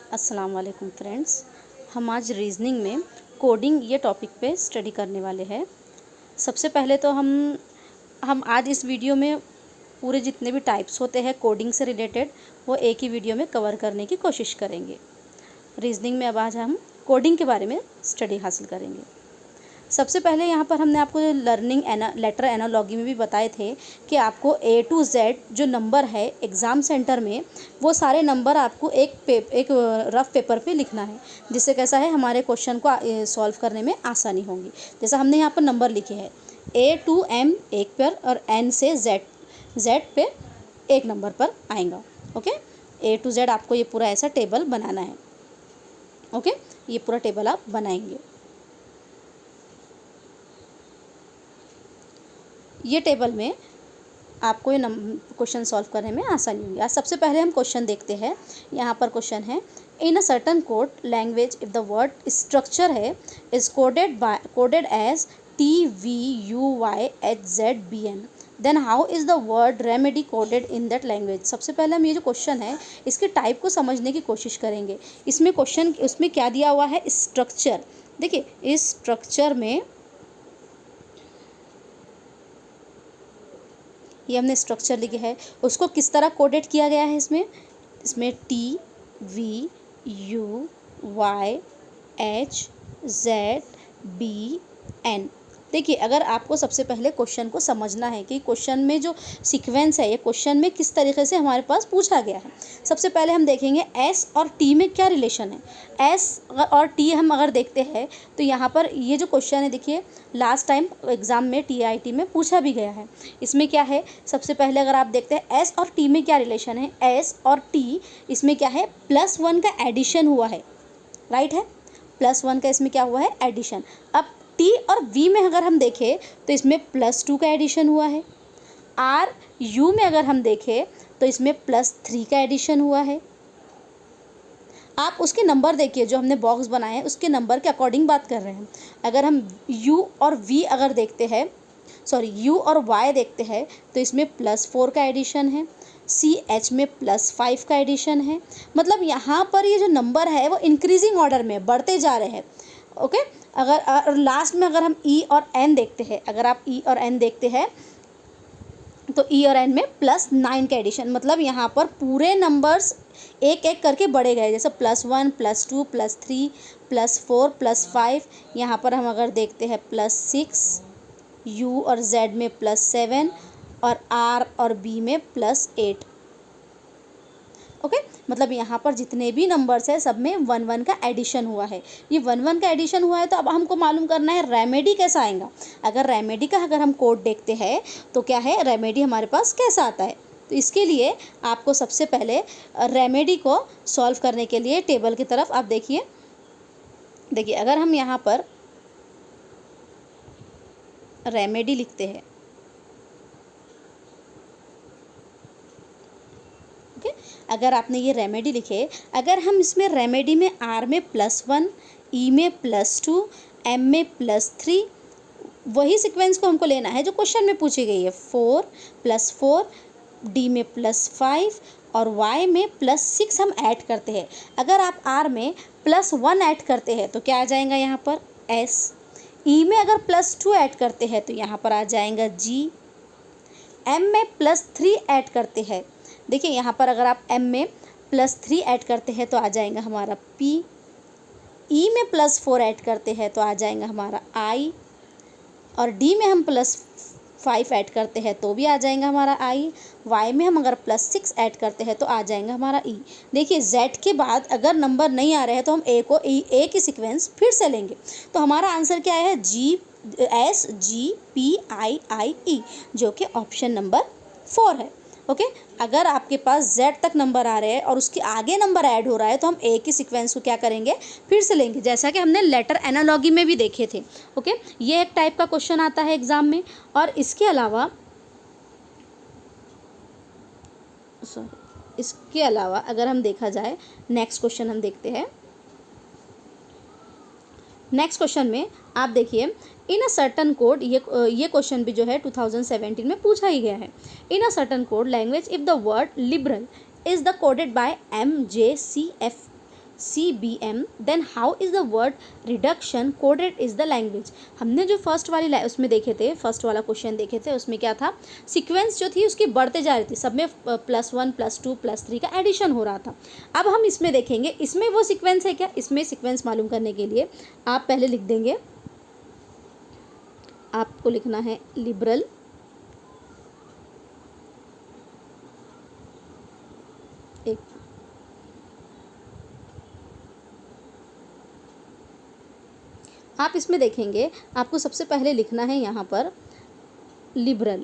अस्सलाम वालेकुम फ्रेंड्स। हम आज रीजनिंग में कोडिंग ये टॉपिक पे स्टडी करने वाले हैं। सबसे पहले तो हम आज इस वीडियो में पूरे जितने भी टाइप्स होते हैं कोडिंग से रिलेटेड वो एक ही वीडियो में कवर करने की कोशिश करेंगे। रीजनिंग में अब आज हम कोडिंग के बारे में स्टडी हासिल करेंगे। सबसे पहले यहाँ पर हमने आपको लर्निंग लेटर एनालॉजी में भी बताए थे कि आपको A to Z जो नंबर है एग्ज़ाम सेंटर में वो सारे नंबर आपको एक रफ पेपर पे लिखना है, जिससे कैसा है हमारे क्वेश्चन को सॉल्व करने में आसानी होगी। जैसा हमने यहाँ पर नंबर लिखे हैं A to M एक पर और N से Z पे एक नंबर पर आएगा। ओके, A to Z आपको ये पूरा ऐसा टेबल बनाना है। ओके, ये पूरा टेबल आप बनाएंगे। ये टेबल में आपको ये क्वेश्चन सॉल्व करने में आसानी होगी। आज सबसे पहले हम क्वेश्चन देखते हैं। यहाँ पर क्वेश्चन है, in a certain code language if the word structure है is coded as TVUYHZBN then how is the word remedy coded in that language. सबसे पहले हम ये जो क्वेश्चन है इसके टाइप को समझने की कोशिश करेंगे। उसमें क्या दिया हुआ है, स्ट्रक्चर। देखिए इस स्ट्रक्चर में ये हमने स्ट्रक्चर लिखे है, उसको किस तरह कोडेड किया गया है। इसमें TVUYHZBN। देखिए अगर आपको सबसे पहले क्वेश्चन को समझना है कि क्वेश्चन में जो सीक्वेंस है ये क्वेश्चन में किस तरीके से हमारे पास पूछा गया है, सबसे पहले हम देखेंगे S और T में क्या रिलेशन है। S और T हम अगर देखते हैं तो यहाँ पर ये जो क्वेश्चन है, देखिए लास्ट टाइम एग्ज़ाम में TIT में पूछा भी गया है। इसमें क्या है, सबसे पहले अगर आप देखते हैं S और T में क्या रिलेशन है। S और T इसमें क्या है, +1 का एडिशन हुआ है, राइट है। +1 का इसमें क्या हुआ है, एडिशन। अब T और V में अगर हम देखें तो इसमें +2 का एडिशन हुआ है। R U में अगर हम देखें तो इसमें +3 का एडिशन हुआ है। आप उसके नंबर देखिए, जो हमने बॉक्स बनाए हैं उसके नंबर के अकॉर्डिंग बात कर रहे हैं। अगर हम U और V अगर देखते हैं, U और Y देखते हैं तो इसमें +4 का एडिशन है। CH में +5 का एडिशन है। मतलब यहाँ पर ये जो नंबर है वो इंक्रीजिंग ऑर्डर में बढ़ते जा रहे हैं। ओके, अगर लास्ट में अगर हम E और N देखते हैं, अगर आप E और N देखते हैं तो E और N में +9 का एडिशन, मतलब यहाँ पर पूरे नंबर्स एक एक करके बढ़े गए। जैसे +1 +2 +3 +4 +5, यहाँ पर हम अगर देखते हैं +6, U और Z में +7 और R और B में +8। ओके, मतलब यहाँ पर जितने भी नंबर्स है सब में 1 का एडिशन हुआ है। ये 1 का एडिशन हुआ है तो अब हमको मालूम करना है रेमेडी कैसा आएगा। अगर रेमेडी का हम कोड देखते हैं तो क्या है, रेमेडी हमारे पास कैसा आता है। तो इसके लिए आपको सबसे पहले रेमेडी को सॉल्व करने के लिए टेबल की तरफ आप देखिए अगर हम यहाँ पर रेमेडी लिखते हैं, ओके, अगर आपने ये रेमेडी लिखे, अगर हम इसमें रेमेडी में R में +1, E में +2, M में +3, वही सीक्वेंस को हमको लेना है जो क्वेश्चन में पूछी गई है। 4 +4, D में +5 और Y में +6 हम ऐड करते हैं। अगर आप R में +1 ऐड करते हैं तो क्या आ जाएगा यहाँ पर, S। E में अगर +2 ऐड करते हैं तो यहाँ पर आ जाएगा G। M में +3 ऐड करते हैं, देखिए यहाँ पर अगर आप M में +3 ऐड करते हैं तो आ जाएगा हमारा P। E में +4 ऐड करते हैं तो आ जाएगा हमारा I। और D में हम +5 ऐड करते हैं तो भी आ जाएगा हमारा I। Y में हम अगर +6 ऐड करते हैं तो आ जाएगा हमारा E। देखिए Z के बाद अगर नंबर नहीं आ रहे हैं तो हम A की सीक्वेंस फिर से लेंगे। तो हमारा आंसर क्या है, GSGPIIE, जो कि ऑप्शन नंबर 4 है। ओके, अगर आपके पास Z तक नंबर आ रहे हैं और उसके आगे नंबर ऐड हो रहा है तो हम A की सीक्वेंस को क्या करेंगे, फिर से लेंगे, जैसा कि हमने लेटर एनालॉजी में भी देखे थे। ओके, ये एक टाइप का क्वेश्चन आता है एग्जाम में। और इसके अलावा अगर हम देखा जाए, नेक्स्ट क्वेश्चन हम देखते हैं। नेक्स्ट क्वेश्चन में आप देखिए, इन अ सर्टन कोड, ये क्वेश्चन भी जो है 2017 में पूछा ही गया है। In a certain code language if the word liberal is the coded by MJCF CBM, then how is the word reduction coded is the language। हमने जो फर्स्ट वाली उसमें देखे थे, फर्स्ट वाला क्वेश्चन देखे थे, उसमें क्या था, सीक्वेंस जो थी उसकी बढ़ते जा रही थी, सब में +1 +2 +3 का एडिशन हो रहा था। अब हम इसमें देखेंगे, इसमें वो सीक्वेंस है क्या। इसमें सीक्वेंस मालूम करने के लिए आप पहले लिख देंगे, आपको लिखना है लिबरल, एक आप इसमें देखेंगे, आपको सबसे पहले लिखना है यहाँ पर लिबरल।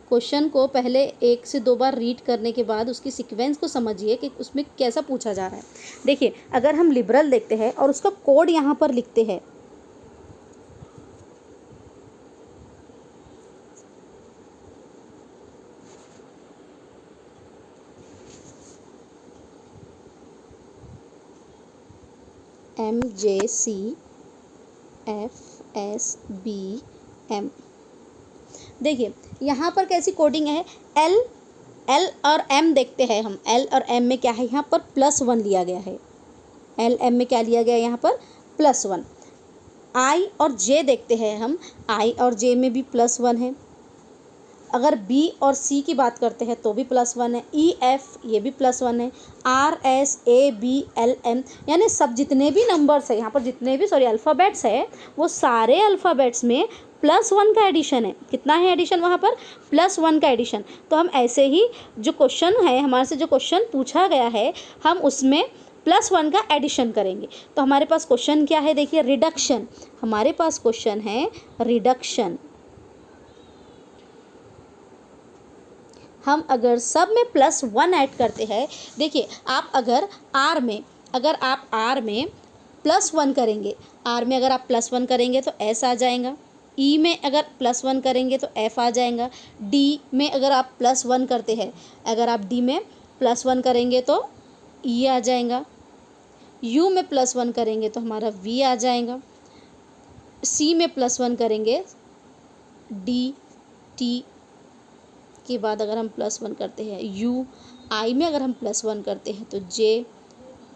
क्वेश्चन को पहले 1 से 2 बार रीड करने के बाद उसकी सीक्वेंस को समझिए कि उसमें कैसा पूछा जा रहा है। देखिए, अगर हम लिबरल देखते हैं और उसका कोड यहाँ पर लिखते हैं, MJCFSBM। देखिए यहाँ पर कैसी कोडिंग है, L और M देखते हैं हम, L और M में क्या है, यहाँ पर +1 लिया गया है। L M में क्या लिया गया है, यहाँ पर +1। I और J देखते हैं हम, I और J में भी +1 है। अगर B और C की बात करते हैं तो भी +1 है। E F ये भी +1 है। R S A B L M, यानी सब जितने भी नंबर्स है यहाँ पर, जितने भी अल्फ़ाबेट्स है, वो सारे अल्फ़ाबेट्स में +1 का एडिशन है। कितना है एडिशन वहाँ पर, +1 का एडिशन। तो हम ऐसे ही जो क्वेश्चन है, हमारे से जो क्वेश्चन पूछा गया है, हम उसमें +1 का एडिशन करेंगे। तो हमारे पास क्वेश्चन क्या है, देखिए रिडक्शन। हमारे पास क्वेश्चन है रिडक्शन। हम अगर सब में +1 ऐड करते हैं, देखिए आप अगर R में +1 करेंगे, R में अगर आप +1 करेंगे तो S आ जाएगा। E में अगर +1 करेंगे तो F आ जाएगा। D में अगर आप +1 करते हैं, अगर आप D में +1 करेंगे तो E आ जाएगा। U में +1 करेंगे तो हमारा V आ जाएगा। C में +1 करेंगे, D T के बाद अगर हम +1 करते हैं U, I में अगर हम +1 करते हैं तो J,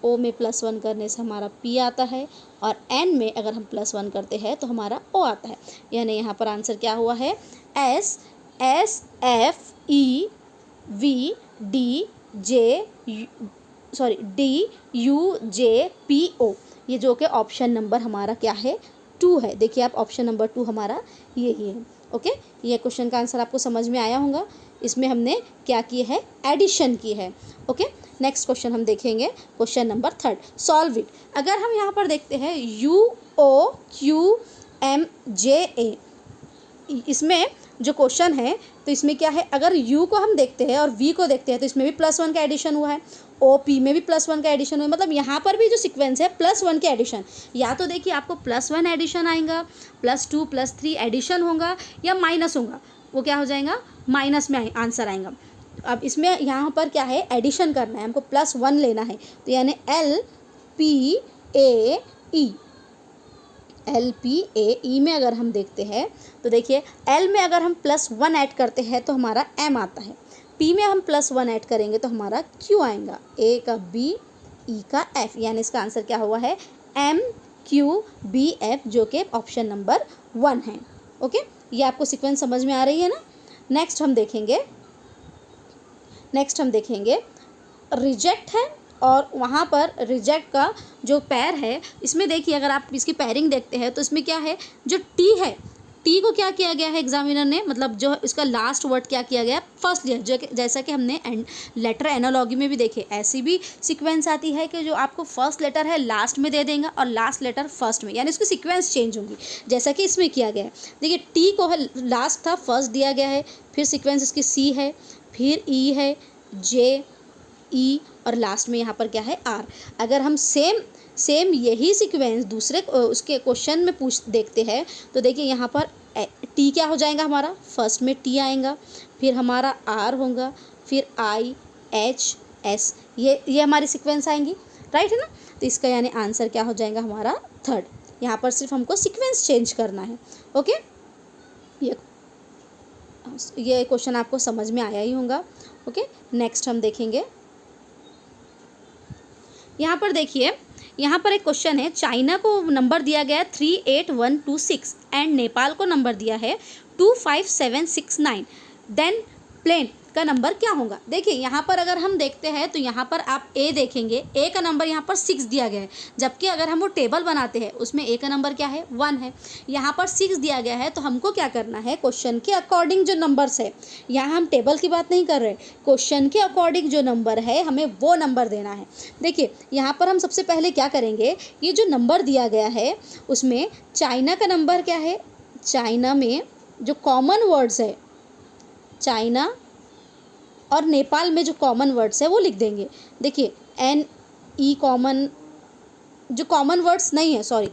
O में +1 करने से हमारा P आता है, और N में अगर हम +1 करते हैं तो हमारा O आता है। यानी यहाँ पर आंसर क्या हुआ है, S F E V D U J P O, ये जो कि ऑप्शन नंबर हमारा क्या है, 2 है। देखिए आप, ऑप्शन नंबर 2 हमारा यही है। ओके, ये क्वेश्चन का आंसर आपको समझ में आया होगा। इसमें हमने क्या किया है, एडिशन की है। ओके, नेक्स्ट क्वेश्चन हम देखेंगे, क्वेश्चन नंबर 3, सॉल्व इट। अगर हम यहाँ पर देखते हैं UOQMJA, इसमें जो क्वेश्चन है तो इसमें क्या है, अगर U को हम देखते हैं और V को देखते हैं तो इसमें भी +1 का एडिशन हुआ है। OP में भी +1 का एडिशन हुआ है। मतलब यहाँ पर भी जो सीक्वेंस है +1 के एडिशन, या तो देखिए आपको +1 एडिशन आएगा, +2 +3 एडिशन होगा, या माइनस होगा, वो क्या हो जाएगा, माइनस में आंसर आएगा। अब इसमें यहाँ पर क्या है, एडिशन करना है हमको, +1 लेना है। तो यानी LPAE में अगर हम देखते हैं तो देखिए L में अगर हम +1 ऐड करते हैं तो हमारा M आता है। P में हम +1 ऐड करेंगे तो हमारा Q आएगा, A का B, E का F, यानी इसका आंसर क्या हुआ है, MQBF, जो कि ऑप्शन नंबर 1 है। ओके, ये आपको सीक्वेंस समझ में आ रही है ना। नेक्स्ट हम देखेंगे रिजेक्ट है, और वहाँ पर रिजेक्ट का जो पैर है, इसमें देखिए अगर आप इसकी पैरिंग देखते हैं तो इसमें क्या है, जो टी है, टी को क्या किया गया है एग्जामिनर ने, मतलब जो इसका लास्ट वर्ड क्या किया गया, फर्स्ट लिया, जो जैसा कि हमने लेटर एनालॉजी में भी देखे, ऐसी भी सीक्वेंस आती है कि जो आपको फर्स्ट लेटर है लास्ट में दे देंगे और लास्ट लेटर फर्स्ट में, यानी इसकी सीक्वेंस चेंज होगी, जैसा कि इसमें किया गया है। देखिए टी को है लास्ट था, फर्स्ट दिया गया है, फिर सीक्वेंस इसकी सी है, फिर ई है, जे, ई, और लास्ट में यहाँ पर क्या है, आर। अगर हम सेम यही सीक्वेंस दूसरे उसके क्वेश्चन में देखते हैं तो देखिए यहाँ पर टी क्या हो जाएगा, हमारा फर्स्ट में टी आएगा, फिर हमारा आर होगा, फिर आई, एच, एस, ये हमारी सीक्वेंस आएंगी, राइट है ना। तो इसका यानी आंसर क्या हो जाएगा, हमारा 3rd। यहाँ पर सिर्फ हमको सीक्वेंस चेंज करना है। ओके, ये क्वेश्चन आपको समझ में आया ही होगा। ओके, नेक्स्ट हम देखेंगे यहाँ पर देखिए, यहाँ पर एक क्वेश्चन है, चाइना को नंबर दिया गया है 38126 एंड नेपाल को नंबर दिया है 25769, देन प्लेन का नंबर क्या होगा। देखिए यहाँ पर अगर हम देखते हैं तो यहाँ पर आप ए देखेंगे, ए का नंबर यहाँ पर 6 दिया गया है, जबकि अगर हम वो टेबल बनाते हैं उसमें ए का नंबर क्या है 1 है, यहाँ पर 6 दिया गया है। तो हमको क्या करना है, क्वेश्चन के अकॉर्डिंग जो नंबर्स है, यहाँ हम टेबल की बात नहीं कर रहे, क्वेश्चन के अकॉर्डिंग जो नंबर है हमें वो नंबर देना है। देखिए यहाँ पर हम सबसे पहले क्या करेंगे, ये जो नंबर दिया गया है उसमें चाइना का नंबर क्या है, चाइना में जो कॉमन वर्ड्स है, चाइना और नेपाल में जो कॉमन वर्ड्स है वो लिख देंगे। देखिए एन ई कॉमन, जो कॉमन वर्ड्स नहीं है, सॉरी,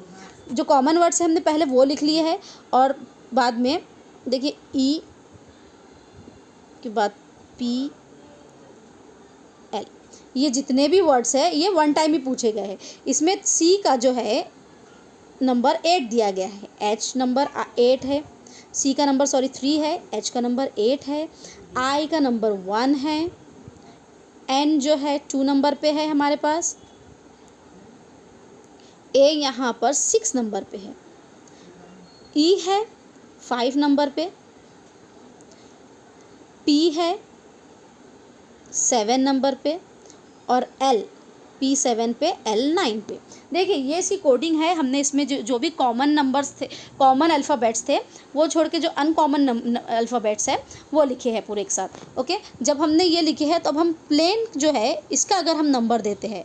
जो कॉमन वर्ड्स है हमने पहले वो लिख लिए हैं, और बाद में देखिए ई के बाद पी एल, ये जितने भी वर्ड्स है ये वन टाइम ही पूछे गए हैं। इसमें सी का जो है नंबर 8 दिया गया है, एच नंबर 8 है, सी का नंबर 3 है, एच का नंबर 8 है, आई का नंबर 1 है, एन जो है 2 नंबर पे है हमारे पास, ए यहाँ पर 6 नंबर पे है, ई है 5 नंबर पे, पी है 7 नंबर पे, और एल P7 पे, L9 पे। देखिए ये सी कोडिंग है, हमने इसमें जो भी कॉमन नंबर्स थे, कॉमन अल्फ़ाबेट्स थे, वो छोड़ के जो अनकॉमन अल्फ़ाबेट्स है वो लिखे हैं पूरे एक साथ। ओके, जब हमने ये लिखे हैं तो अब हम प्लेन जो है इसका अगर हम नंबर देते हैं,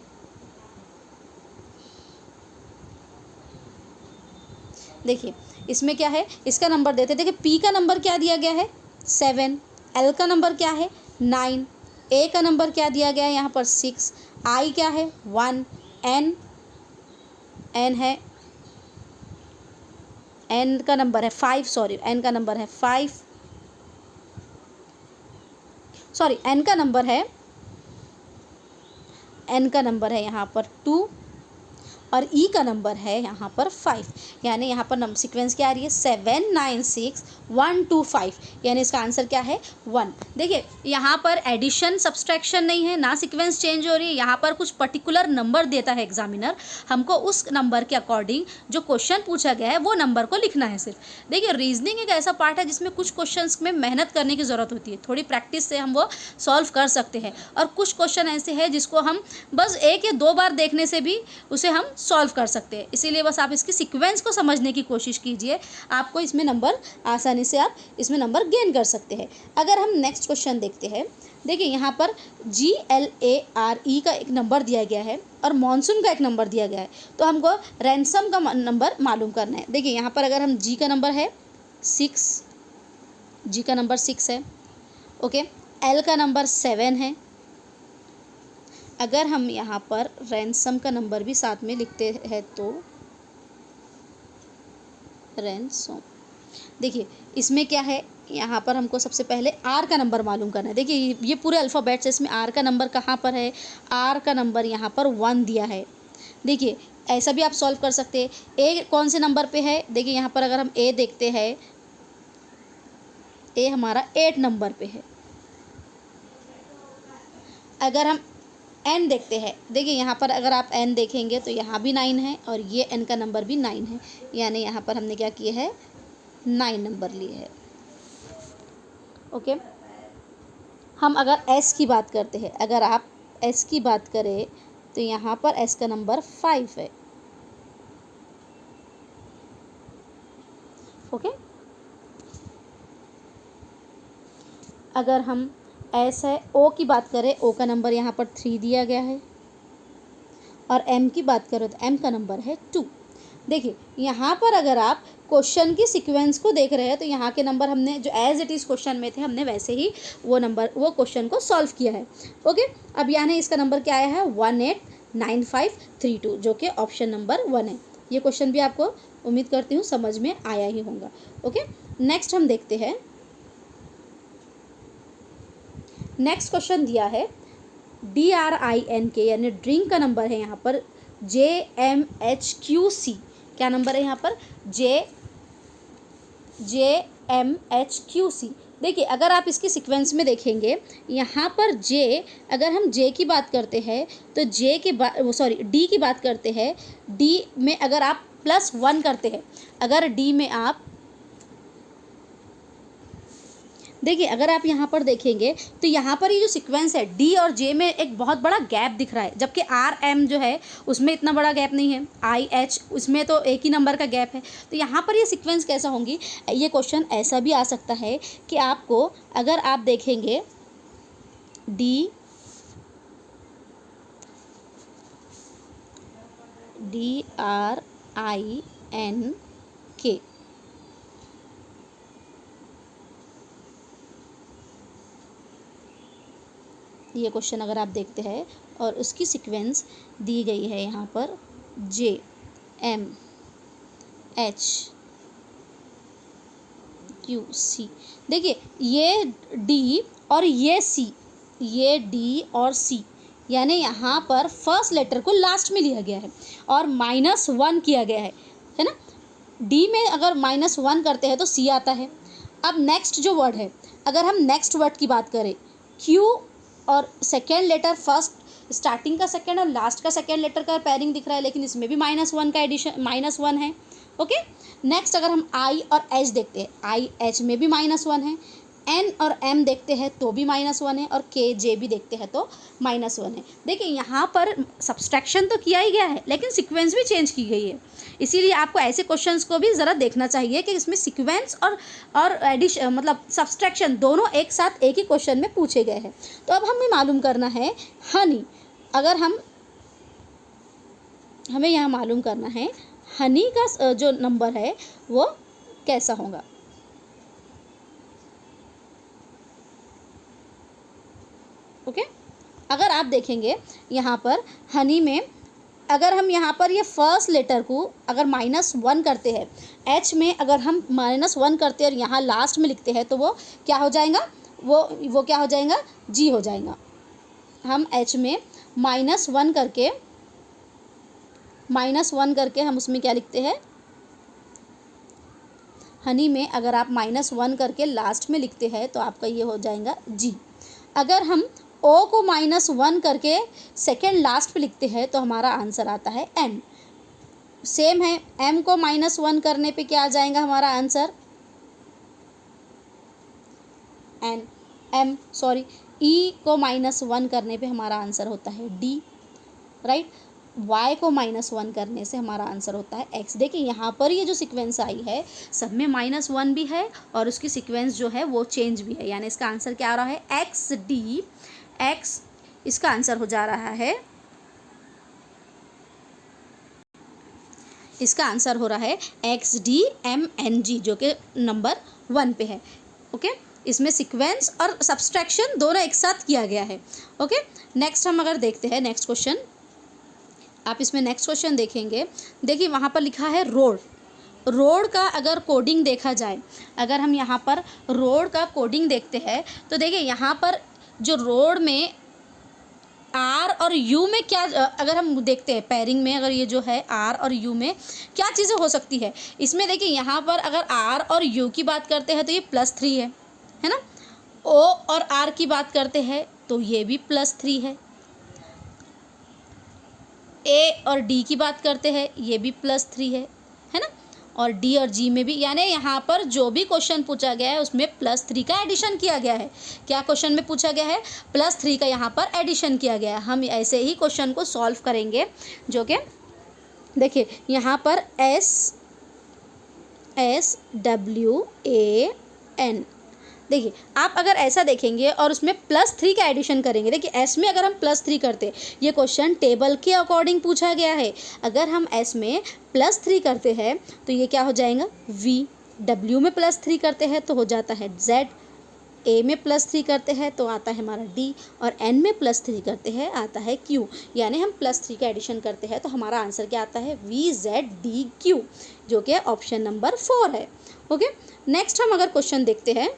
देखिए इसमें क्या है, इसका नंबर देते हैं। देखिए P का नंबर क्या दिया गया है 7, L का नंबर क्या है 9, A का नंबर क्या दिया गया है यहाँ पर 6, I क्या है 1, N है, N का नंबर है 5, सॉरी N का नंबर है 5, सॉरी N का नंबर है यहाँ पर 2, और ई का नंबर है यहाँ पर 5, यानी यहाँ पर नंबर सीक्वेंस क्या आ रही है 7 9 6 1 2 5, यानी इसका आंसर क्या है 1। देखिए यहाँ पर एडिशन सब्सट्रैक्शन नहीं है, ना सीक्वेंस चेंज हो रही है, यहाँ पर कुछ पर्टिकुलर नंबर देता है एग्जामिनर, हमको उस नंबर के अकॉर्डिंग जो क्वेश्चन पूछा गया है वो नंबर को लिखना है सिर्फ। देखिए रीजनिंग एक ऐसा पार्ट है जिसमें कुछ क्वेश्चन में मेहनत करने की ज़रूरत होती है, थोड़ी प्रैक्टिस से हम वो सॉल्व कर सकते हैं, और कुछ क्वेश्चन ऐसे हैं जिसको हम बस 1 या 2 बार देखने से भी उसे हम सॉल्व कर सकते हैं। इसीलिए बस आप इसकी सीक्वेंस को समझने की कोशिश कीजिए, आपको इसमें नंबर आसानी से आप इसमें नंबर गेन कर सकते हैं। अगर हम नेक्स्ट क्वेश्चन देखते हैं, देखिए यहाँ पर GLARE का एक नंबर दिया गया है और मॉनसून का एक नंबर दिया गया है, तो हमको रैंसम का नंबर मालूम करना है। देखिए यहाँ पर अगर हम G का नंबर है 6, G का नंबर 6 है, ओके, L का नंबर 7 है। अगर हम यहाँ पर रैंसम का नंबर भी साथ में लिखते हैं तो रैंसम, देखिए इसमें क्या है, यहाँ पर हमको सबसे पहले आर का नंबर मालूम करना है। देखिए ये पूरे अल्फ़ाबेट्स है, इसमें आर का नंबर कहाँ पर है, आर का नंबर यहाँ पर 1 दिया है। देखिए ऐसा भी आप सॉल्व कर सकते हैं। ए कौन से नंबर पे है, देखिए यहाँ पर अगर हम ए देखते हैं, ए हमारा 8 नंबर पे है। अगर हम एन देखते हैं, देखिए यहाँ पर अगर आप एन देखेंगे तो यहाँ भी 9 है और ये एन का नंबर भी 9 है, यानी यहाँ पर हमने क्या किया है 9 नंबर लिए है। ओके, हम अगर एस की बात करते हैं, अगर आप एस की बात करें तो यहाँ पर एस का नंबर 5 है। ओके, अगर हम एस है, ओ की बात करें, ओ का नंबर यहाँ पर 3 दिया गया है, और एम की बात करें तो एम का नंबर है 2। देखिए यहाँ पर अगर आप क्वेश्चन की सीक्वेंस को देख रहे हैं तो यहाँ के नंबर हमने जो एज इट इज़ क्वेश्चन में थे हमने वैसे ही वो क्वेश्चन को सॉल्व किया है। ओके, अब यानी इसका नंबर क्या आया है 189532, जो कि ऑप्शन नंबर 1 है। ये क्वेश्चन भी आपको उम्मीद करती हूँ समझ में आया ही होगा। ओके, नेक्स्ट हम देखते हैं। नेक्स्ट क्वेश्चन दिया है DRINK, यानी ड्रिंक का नंबर है यहाँ पर JMHQC। क्या नंबर है यहाँ पर JMHQC, देखिए अगर आप इसके सीक्वेंस में देखेंगे, यहाँ पर जे, अगर हम जे की बात करते हैं तो जे के बाद डी की बात करते हैं, डी में अगर आप +1 करते हैं, अगर डी में आप देखिए अगर आप यहाँ पर देखेंगे तो यहाँ पर ये जो सीक्वेंस है डी और जे में एक बहुत बड़ा गैप दिख रहा है, जबकि आर एम जो है उसमें इतना बड़ा गैप नहीं है, आई एच उसमें तो एक ही नंबर का गैप है। तो यहाँ पर ये सीक्वेंस कैसा होंगी, ये क्वेश्चन ऐसा भी आ सकता है कि आपको अगर आप देखेंगे DRINK, ये क्वेश्चन अगर आप देखते हैं और उसकी सीक्वेंस दी गई है यहाँ पर JMHQC, देखिए ये D और ये C, ये D और C, यानी यहाँ पर फर्स्ट लेटर को लास्ट में लिया गया है और -1 किया गया है ना। D में अगर -1 करते हैं तो C आता है। अब नेक्स्ट जो वर्ड है, अगर हम नेक्स्ट वर्ड की बात करें, Q और सेकेंड लेटर फर्स्ट, स्टार्टिंग का सेकेंड और लास्ट का सेकेंड लेटर का पेयरिंग दिख रहा है, लेकिन इसमें भी -1 का एडिशन, -1 है। ओके, नेक्स्ट अगर हम I और H देखते हैं, IH में भी -1 है, N और M देखते हैं तो भी -1 है, और K J भी देखते हैं तो -1 है। देखिए यहाँ पर सब्सट्रैक्शन तो किया ही गया है, लेकिन सीक्वेंस भी चेंज की गई है। इसीलिए आपको ऐसे क्वेश्चंस को भी ज़रा देखना चाहिए कि इसमें सीक्वेंस और एडिशन मतलब सब्सट्रैक्शन दोनों एक साथ एक ही क्वेश्चन में पूछे गए हैं। तो अब हमें मालूम करना है हनी, अगर हमें यहाँ मालूम करना है हनी का जो नंबर है वो कैसा होगा। ओके, अगर आप देखेंगे यहाँ पर हनी में, अगर हम यहाँ पर ये फर्स्ट लेटर को अगर -1 करते हैं, H में अगर हम -1 करते हैं और यहाँ लास्ट में लिखते हैं तो वो क्या हो जाएगा, वो क्या हो जाएगा, G हो जाएगा। हम H में -1 करके हम उसमें क्या लिखते हैं, हनी में अगर आप -1 करके लास्ट में लिखते हैं तो आपका ये हो जाएगा G। अगर हम O को -1 करके सेकेंड लास्ट पे लिखते हैं तो हमारा आंसर आता है N। सेम है, M को -1 करने पे क्या आ जाएगा हमारा आंसर, E को -1 करने पे हमारा आंसर होता है D, राइट। Y को -1 करने से हमारा आंसर होता है X। देखिए यहाँ पर ये जो सीक्वेंस आई है सब में -1 भी है और उसकी सीक्वेंस जो है वो चेंज भी है, यानी इसका आंसर क्या आ रहा है, X। इसका आंसर हो जा रहा है, इसका आंसर हो रहा है XDMNG, जो कि नंबर 1 पे है। ओके, इसमें सीक्वेंस और सब्सट्रैक्शन दोनों एक साथ किया गया है। ओके, नेक्स्ट हम अगर देखते हैं नेक्स्ट क्वेश्चन, आप इसमें नेक्स्ट क्वेश्चन देखेंगे, देखिए वहाँ पर लिखा है रोड का अगर कोडिंग देखा जाए, अगर हम यहाँ पर रोड का कोडिंग देखते हैं तो देखिए यहाँ पर जो रोड में R और U में क्या, अगर हम देखते हैं पेयरिंग में, अगर ये जो है R और U में क्या चीज़ें हो सकती है, इसमें देखिए यहाँ पर अगर R और U की बात करते हैं तो ये +3 है ना। O और R की बात करते हैं तो ये भी +3 है। A और D की बात करते हैं ये भी +3 है ना। और D और G में भी, यानी यहाँ पर जो भी क्वेश्चन पूछा गया है उसमें +3 का एडिशन किया गया है। क्या क्वेश्चन में पूछा गया है, +3 का यहाँ पर एडिशन किया गया है। हम ऐसे ही क्वेश्चन को सॉल्व करेंगे, जो कि देखिए यहाँ पर SWAN, देखिए आप अगर ऐसा देखेंगे और उसमें +3 का एडिशन करेंगे, देखिए S में अगर हम +3 करते, ये क्वेश्चन टेबल के अकॉर्डिंग पूछा गया है, अगर हम S में +3 करते हैं तो ये क्या हो जाएगा V, W में +3 करते हैं तो हो जाता है Z, A में +3 करते हैं तो आता है हमारा D, और N में +3 करते हैं आता है Q, यानी हम +3 का एडिशन करते हैं तो हमारा आंसर क्या आता है VZDQ, जो कि ऑप्शन नंबर 4 है। ओके, नेक्स्ट हम अगर क्वेश्चन देखते हैं,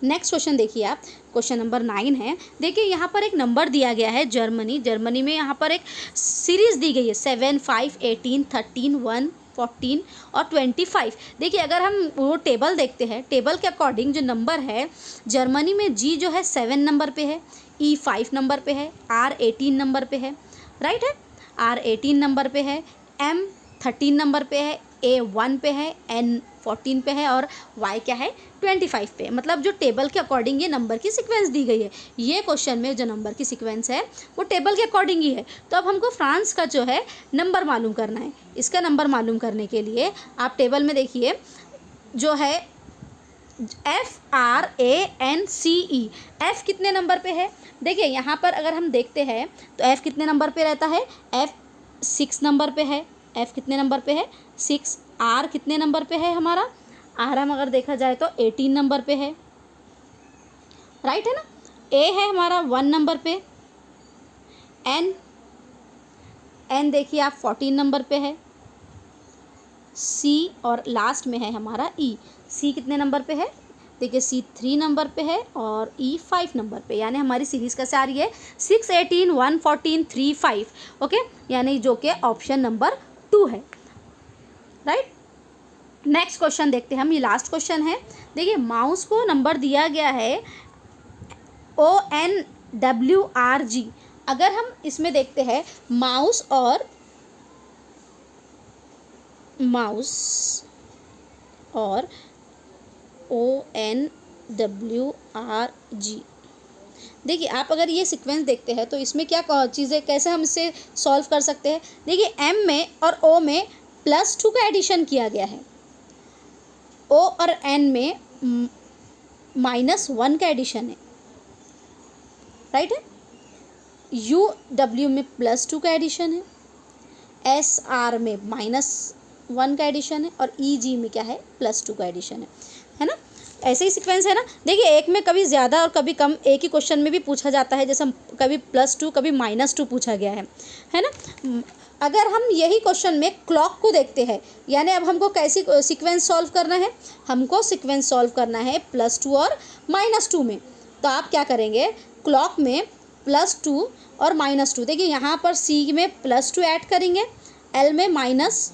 नेक्स्ट क्वेश्चन देखिए आप, क्वेश्चन नंबर 9 है। देखिए यहाँ पर एक नंबर दिया गया है जर्मनी में यहाँ पर एक सीरीज़ दी गई है 7, 5, 18, 13, 1, 14 और 25। देखिए अगर हम वो टेबल देखते हैं, टेबल के अकॉर्डिंग जो नंबर है, जर्मनी में जी जो है 7 नंबर पे है, ई 5 नंबर पे है, आर 18 नंबर पे है, राइट है, आर 18 नंबर पे है, एम 13 नंबर पे है, ए 1 पे है, एन 14 पे है और वाई क्या है 25 पे। मतलब जो टेबल के अकॉर्डिंग ये नंबर की सीक्वेंस दी गई है, ये क्वेश्चन में जो नंबर की सीक्वेंस है वो टेबल के अकॉर्डिंग ही है। तो अब हमको फ्रांस का जो है नंबर मालूम करना है। इसका नंबर मालूम करने के लिए आप टेबल में देखिए जो है FRANCE, एफ़ कितने नंबर पे है। देखिए यहाँ पर अगर हम देखते हैं तो एफ़ कितने नंबर पे रहता है, एफ़ 6 नंबर पे है, एफ़ कितने नंबर पे है 6। आर कितने नंबर पे है हमारा, आर हम अगर देखा जाए तो 18 नंबर पे है, राइट है ना। ए है हमारा 1 नंबर पे, एन देखिए आप 14 नंबर पे है, सी और लास्ट में है हमारा ई, सी कितने नंबर पे है, देखिए सी 3 नंबर पे है और ई 5 नंबर पे। यानी हमारी सीरीज़ कैसे आ रही है 6, 18, 1, 14, 3, 5, ओके, यानी जो कि ऑप्शन नंबर 2 है, राइट। नेक्स्ट क्वेश्चन देखते हैं हम, ये लास्ट क्वेश्चन है। देखिए माउस को नंबर दिया गया है ONWRG। अगर हम इसमें देखते हैं माउस और ONWRG, देखिए आप अगर ये सीक्वेंस देखते हैं तो इसमें क्या चीज़ें, कैसे हम इसे सॉल्व कर सकते हैं। देखिए एम में और ओ में +2 का एडिशन किया गया है, ओ और एन में -1 का एडिशन है, राइट है। यू डब्ल्यू में +2 का एडिशन है, एस आर में -1 का एडिशन है और ई जी में क्या है +2 का एडिशन है ना। ऐसे ही सीक्वेंस है ना। देखिए एक में कभी ज़्यादा और कभी कम, एक ही क्वेश्चन में भी पूछा जाता है, जैसे कभी +2 कभी -2 पूछा गया है ना। अगर हम यही क्वेश्चन में क्लॉक को देखते हैं, यानी अब हमको कैसी सीक्वेंस सॉल्व करना है, हमको सीक्वेंस सॉल्व करना है +2 और -2 में। तो आप क्या करेंगे, क्लॉक में +2 और -2, देखिए यहाँ पर सी में +2 ऐड करेंगे, एल में -1,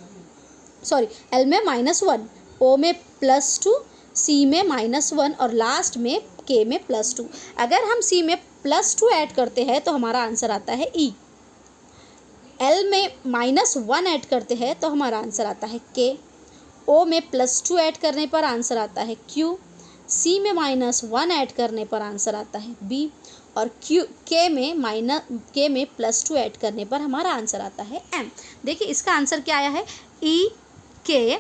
ओ में +2, सी में -1 और लास्ट में के में +2। अगर हम सी में +2 ऐड करते हैं तो हमारा आंसर आता है ई, एल में -1 ऐड करते हैं तो हमारा आंसर आता है के, ओ में +2 ऐड करने पर आंसर आता है क्यू, सी में -1 ऐड करने पर आंसर आता है बी और के में +2 ऐड करने पर हमारा आंसर आता है एम। देखिए इसका आंसर क्या आया है, ई के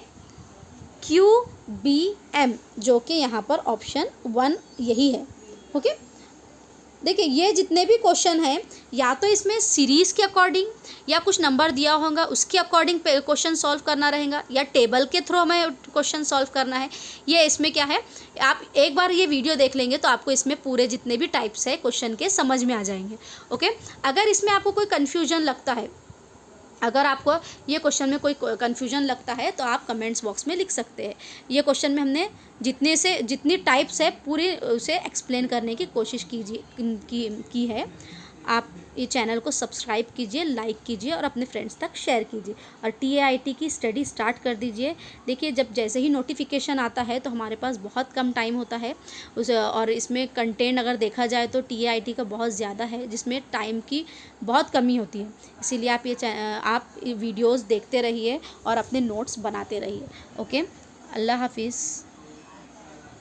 क्यू बी एम, जो कि यहाँ पर ऑप्शन 1 यही है, ओके। देखिए ये जितने भी क्वेश्चन हैं, या तो इसमें सीरीज़ के अकॉर्डिंग या कुछ नंबर दिया होगा उसके अकॉर्डिंग क्वेश्चन सॉल्व करना रहेगा, या टेबल के थ्रू हमें क्वेश्चन सॉल्व करना है। ये इसमें क्या है, आप एक बार ये वीडियो देख लेंगे तो आपको इसमें पूरे जितने भी टाइप्स है क्वेश्चन के समझ में आ जाएंगे, ओके। अगर इसमें आपको कोई कन्फ्यूजन लगता है, अगर आपको ये क्वेश्चन में कोई कन्फ्यूजन लगता है तो आप कमेंट्स बॉक्स में लिख सकते हैं। ये क्वेश्चन में हमने जितनी टाइप्स है पूरी उसे एक्सप्लेन करने की कोशिश की है। आप ये चैनल को सब्सक्राइब कीजिए, लाइक कीजिए और अपने फ्रेंड्स तक शेयर कीजिए और TAIT की स्टडी स्टार्ट कर दीजिए। देखिए जब जैसे ही नोटिफिकेशन आता है तो हमारे पास बहुत कम टाइम होता है और इसमें कंटेंट अगर देखा जाए तो TAIT का बहुत ज़्यादा है, जिसमें टाइम की बहुत कमी होती है। इसीलिए आप ये वीडियोज़ देखते रहिए और अपने नोट्स बनाते रहिए, ओके। अल्लाह हाफिज़।